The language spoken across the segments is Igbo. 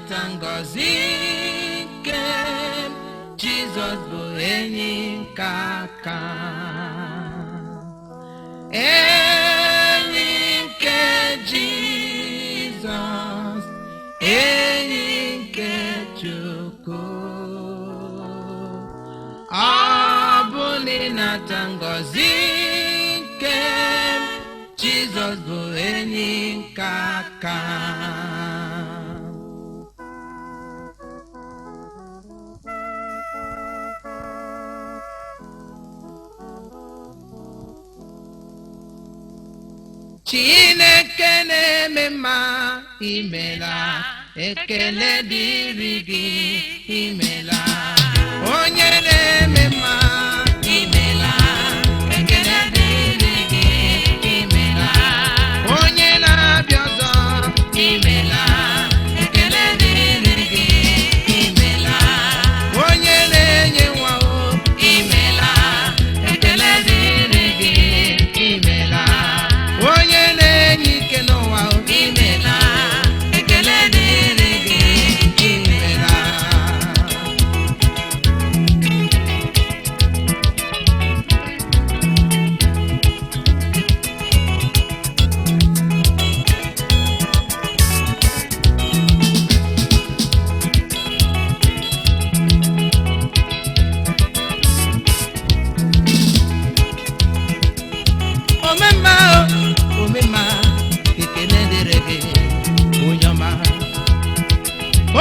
nata ngọzi nke Jizọs bụ enyi nke aka. Enyi nke Jizọs, enyi nke Chukwu. Ọ bụ na nata ngọzi nke Jizọs bụ enyi nke aka. Chineke na-eme mma, imela, ekele dịrị gị, imela. Onye na-eme mma, imela, ekele dịrị gị, imela. Onye na-abịa ọzọ, imela, ekele dịrị gị, imela. Onye na-enye nwa o, imela, ekele dịrị gị, imela. Onye na-enye ike n'ụwa o, imela, ekele dịrị gị, imela.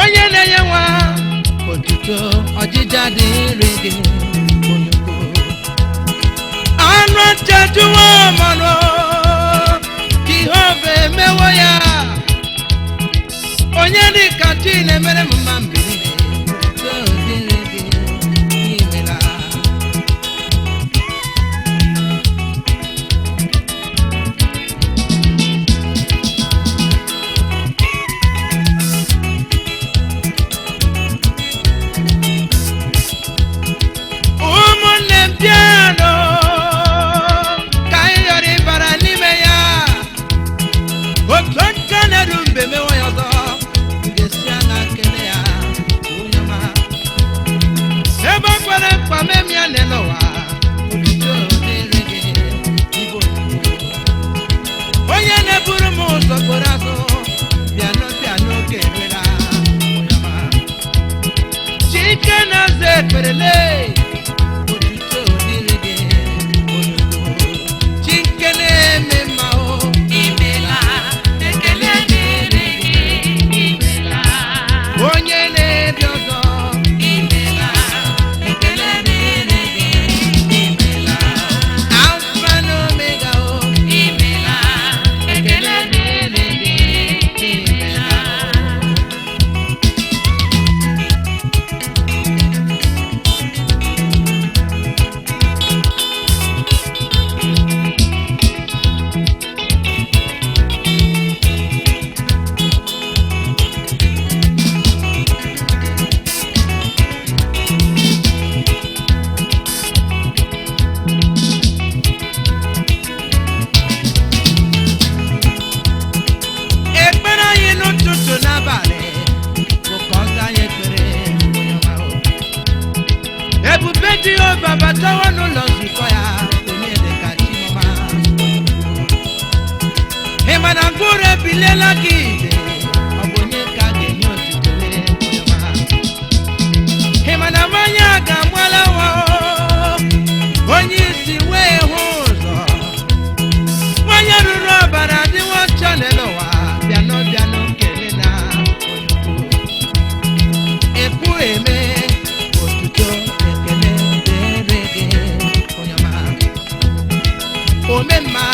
Onye na-enye nwa otuto, ọjịja dịrị gị, onye ukwu. Anụ nchejuwo mmanụ, Jehova emewo ya. Onye dịka chi na-emere m mma mgbe niile, otuto dịrị gị, imela. Onye na-eburu m ụzọ kporo azụ, bịanụ bịanụ kerela, onye ọma. Chike na-aza ekperele, otuto dịrị gị, onye ukwu. Chike na-eme mma o, imela, ekele dịrị gị, imela. Onye na-ebi ọzọ, imela, ekele dịrị gị, imela. Alpha na Omega o, imela, ekele dịrị gị, imela. Ekpere anyị n'ụtụtụ n'abalị bụ ka ọ zaa anyị ekpere, onye ọma o. Ebube Jehova batawa n'ụlọ nzukọ ya, onye dịka Chimọma, onye ukwu. Ị ma na ngwụrụ ebiliela gị ije, ọ bụ onye ka a ga-enye otuto, onye ọma. Ị ma na mmanya ga-amụala nwa o, onye isi wee hụ ụzọ. Nwanyị ruru ọbara adịwo ọcha n'elu ụwa, bịanụ bịanụ kele na onye ukwu. Ekwu eme, otuto ekele dịrị gị, onye ọma. Ome mma.